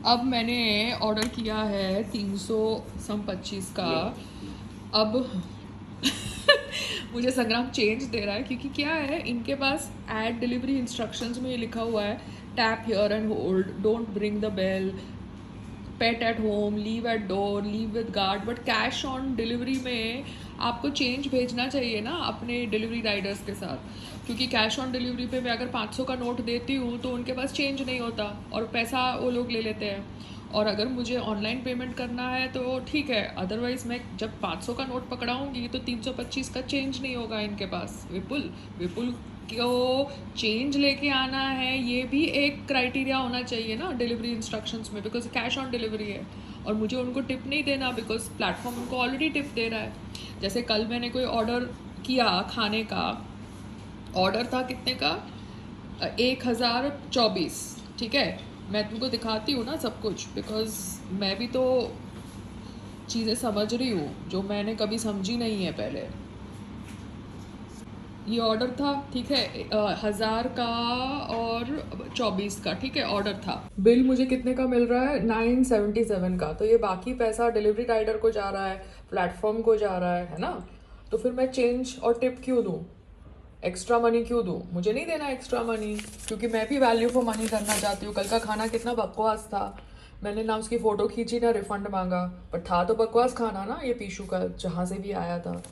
अब मैंने ऑर्डर किया है 325 का। अब मुझे संग्राम चेंज दे रहा है क्योंकि क्या है, इनके पास एड डिलीवरी इंस्ट्रक्शंस में ये लिखा हुआ है, tap here and hold, don't bring the bell, pet at home, leave at door, leave with guard. But cash on delivery में आपको चेंज भेजना चाहिए ना अपने डिलीवरी राइडर्स के साथ, क्योंकि कैश ऑन डिलीवरी पे मैं अगर 500 का नोट देती हूँ तो उनके पास चेंज नहीं होता और पैसा वो लोग ले लेते हैं। और अगर मुझे ऑनलाइन पेमेंट करना है तो ठीक है, अदरवाइज मैं जब 500 का नोट पकड़ाऊंगी तो 325 का चेंज नहीं होगा इनके पास। विपुल विपुल को चेंज लेके आना है, ये भी एक क्राइटेरिया होना चाहिए ना डिलीवरी इंस्ट्रक्शंस में, बिकॉज कैश ऑन डिलीवरी है। और मुझे उनको टिप नहीं देना बिकॉज प्लेटफॉर्म उनको ऑलरेडी टिप दे रहा है। जैसे कल मैंने कोई ऑर्डर किया खाने का, ऑर्डर था कितने का, 1024। ठीक है, मैं तुमको दिखाती हूँ ना सब कुछ, बिकॉज मैं भी तो चीज़ें समझ रही हूँ जो मैंने कभी समझी नहीं है पहले। ये ऑर्डर था, ठीक है, 1000 का और 24 का, ठीक है, ऑर्डर था। बिल मुझे कितने का मिल रहा है, 977 का। तो ये बाकी पैसा डिलीवरी राइडर को जा रहा है, प्लेटफॉर्म को जा रहा है ना। तो फिर मैं चेंज और टिप क्यों दूँ, एक्स्ट्रा मनी क्यों दूँ? मुझे नहीं देना एक्स्ट्रा मनी, क्योंकि मैं भी वैल्यू फॉर मनी करना चाहती हूँ। कल का खाना कितना बकवास था, मैंने ना उसकी फ़ोटो खींची ना रिफंड मांगा, पर था तो बकवास खाना ना ये पीशू का, जहाँ से भी आया था।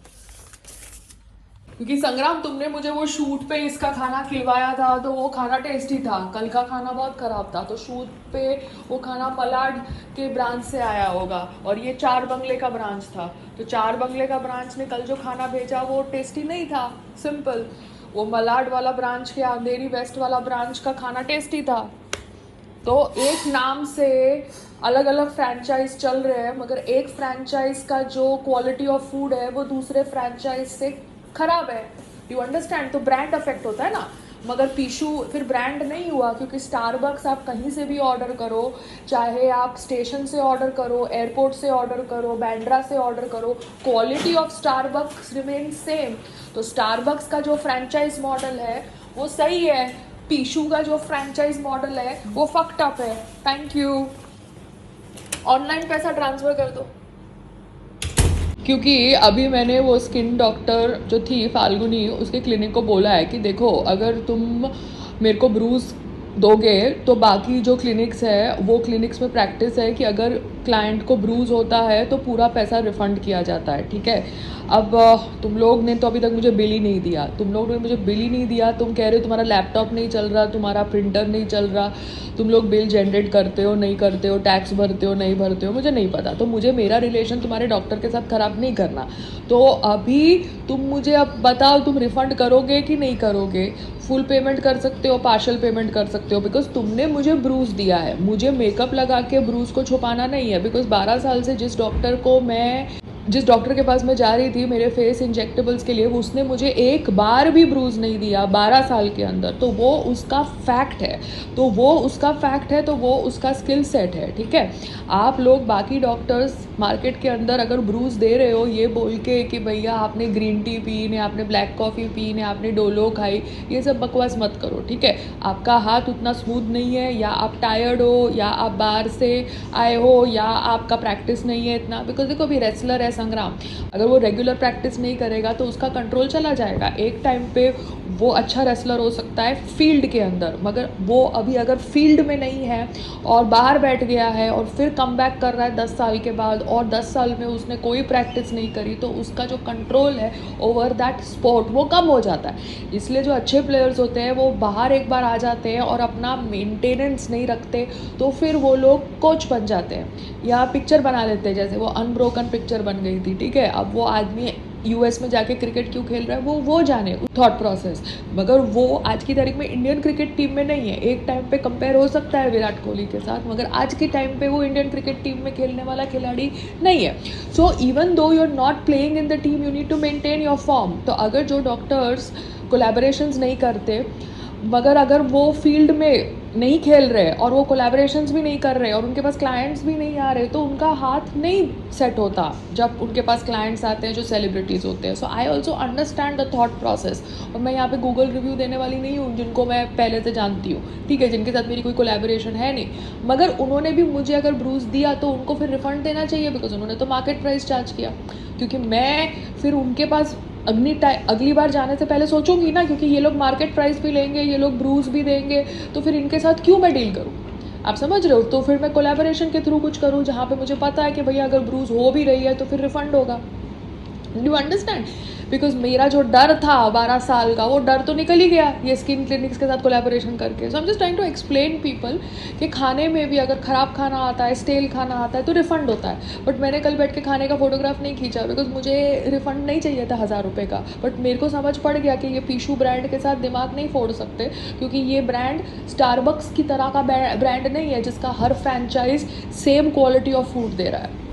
क्योंकि संग्राम, तुमने मुझे वो शूट पे इसका खाना खिलवाया था तो वो खाना टेस्टी था, कल का खाना बहुत खराब था। तो शूट पे वो खाना मलाड के ब्रांच से आया होगा और ये चार बंगले का ब्रांच था, तो चार बंगले का ब्रांच ने कल जो खाना भेजा वो टेस्टी नहीं था, सिंपल। वो मलाड वाला ब्रांच के अंधेरी वेस्ट वाला ब्रांच का खाना टेस्टी था। तो एक नाम से अलग अलग फ्रेंचाइज चल रहे हैं, मगर एक फ्रेंचाइज का जो क्वालिटी ऑफ फूड है वो दूसरे फ्रेंचाइज से खराब है। You understand? तो ब्रांड अफेक्ट होता है ना। मगर पीशू फिर ब्रांड नहीं हुआ, क्योंकि स्टारबक्स आप कहीं से भी ऑर्डर करो, चाहे आप स्टेशन से ऑर्डर करो, एयरपोर्ट से ऑर्डर करो, बैंड्रा से ऑर्डर करो, quality of Starbucks remain same. तो स्टारबक्स का जो फ्रेंचाइज मॉडल है वो सही है, पीशू का जो फ्रेंचाइज मॉडल है वो फक्ड अप है। थैंक यू, ऑनलाइन पैसा ट्रांसफर कर दो। क्योंकि अभी मैंने वो स्किन डॉक्टर जो थी फाल्गुनी, उसके क्लिनिक को बोला है कि देखो, अगर तुम मेरे को ब्रूज दोगे तो बाकी जो क्लिनिक्स है वो क्लिनिक्स में प्रैक्टिस है कि अगर क्लाइंट को ब्रूज होता है तो पूरा पैसा रिफ़ंड किया जाता है, ठीक है। अब तुम लोग ने तो अभी तक मुझे बिल ही नहीं दिया, तुम लोग ने मुझे बिल ही नहीं दिया। तुम कह रहे हो तुम्हारा लैपटॉप नहीं चल रहा, तुम्हारा प्रिंटर नहीं चल रहा, तुम लोग बिल जनरेट करते हो नहीं करते हो, टैक्स भरते हो नहीं भरते हो, मुझे नहीं पता। तो मुझे मेरा रिलेशन तुम्हारे डॉक्टर के साथ ख़राब नहीं करना। तो अभी तुम मुझे अब बताओ, तुम रिफ़ंड करोगे कि नहीं करोगे? फुल पेमेंट कर सकते हो, पार्शल पेमेंट कर सकते हो, बिकॉज तुमने मुझे ब्रूज दिया है। मुझे मेकअप लगा के ब्रूज को छुपाना नहीं है, बिकॉज 12 साल से जिस डॉक्टर के पास मैं जा रही थी मेरे फेस इंजेक्टेबल्स के लिए, उसने मुझे एक बार भी ब्रूज नहीं दिया 12 साल के अंदर। तो वो उसका फैक्ट है, तो वो उसका स्किल सेट है, ठीक है। आप लोग बाकी डॉक्टर्स मार्केट के अंदर अगर ब्रूज दे रहे हो ये बोल के कि भैया आपने ग्रीन टी पी ने, आपने ब्लैक कॉफ़ी पी ने, आपने डोलो खाई, ये सब बकवास मत करो, ठीक है। आपका हाथ उतना स्मूथ नहीं है, या आप टायर्ड हो, या आप बाहर से आए हो, या आपका प्रैक्टिस नहीं है इतना। बिकॉज देखो, अभी रेसलर है संग्राम, अगर वो रेगुलर प्रैक्टिस नहीं करेगा तो उसका कंट्रोल चला जाएगा। एक टाइम पे वो अच्छा रेसलर हो सकता है फील्ड के अंदर, मगर वो अभी अगर फील्ड में नहीं है और बाहर बैठ गया है और फिर कम बैक कर रहा है 10 साल के बाद, और 10 साल में उसने कोई प्रैक्टिस नहीं करी, तो उसका जो कंट्रोल है ओवर दैट स्पोर्ट वो कम हो जाता है। इसलिए जो अच्छे प्लेयर्स होते हैं वो बाहर एक बार आ जाते हैं और अपना मेंटेनेंस नहीं रखते, तो फिर वो लोग कोच बन जाते हैं या पिक्चर बना लेते हैं। जैसे वो अनब्रोकन पिक्चर बन गई थी, ठीक है। अब वो आदमी यूएस में जाके क्रिकेट क्यों खेल रहा है वो जाने थॉट प्रोसेस, मगर वो आज की तारीख में इंडियन क्रिकेट टीम में नहीं है। एक टाइम पे कंपेयर हो सकता है विराट कोहली के साथ, मगर आज के टाइम पे वो इंडियन क्रिकेट टीम में खेलने वाला खिलाड़ी नहीं है। So even though you are not playing in the team, you need to maintain your form. तो अगर जो डॉक्टर्स कोलैबोरेशंस नहीं करते, मगर अगर वो फील्ड में नहीं खेल रहे और वो कोलैबोरेशंस भी नहीं कर रहे और उनके पास क्लाइंट्स भी नहीं आ रहे, तो उनका हाथ नहीं सेट होता जब उनके पास क्लाइंट्स आते हैं जो सेलिब्रिटीज़ होते हैं. So I also understand the thought process. और मैं यहाँ पे गूगल रिव्यू देने वाली नहीं हूँ जिनको मैं पहले से जानती हूँ, ठीक है, जिनके साथ मेरी कोई कोलैबोरेशन है नहीं, मगर उन्होंने भी मुझे अगर ब्रूस दिया तो उनको फिर रिफंड देना चाहिए, बिकॉज उन्होंने तो मार्केट प्राइस चार्ज किया. क्योंकि मैं फिर उनके पास अगली बार जाने से पहले सोचूंगी ना, क्योंकि ये लोग मार्केट प्राइस भी लेंगे, ये लोग ब्रूस भी देंगे, तो फिर इनके साथ क्यों मैं डील करूँ. आप समझ रहे हो. तो फिर मैं कोलैबोरेशन के थ्रू कुछ करूँ जहाँ पे मुझे पता है कि भैया अगर ब्रूस हो भी रही है तो फिर रिफंड होगा. Do understand. बिकॉज मेरा जो डर था 12 साल का, वो डर तो निकल ही गया ये स्किन क्लिनिक्स के साथ कोलैबोरेशन करके. So I am just trying to explain people कि खाने में भी अगर ख़राब खाना आता है, स्टेल खाना आता है तो रिफ़ंड होता है. बट मैंने कल बैठ के खाने का फोटोग्राफ नहीं खींचा बिकॉज मुझे रिफ़ंड नहीं चाहिए था 1000 रुपये का. बट मेरे को समझ पड़ गया कि ये पीशू ब्रांड के साथ दिमाग नहीं फोड़ सकते, क्योंकि ये ब्रांड स्टारबक्स की तरह का ब्रांड नहीं है जिसका हर franchise same quality of food दे रहा है.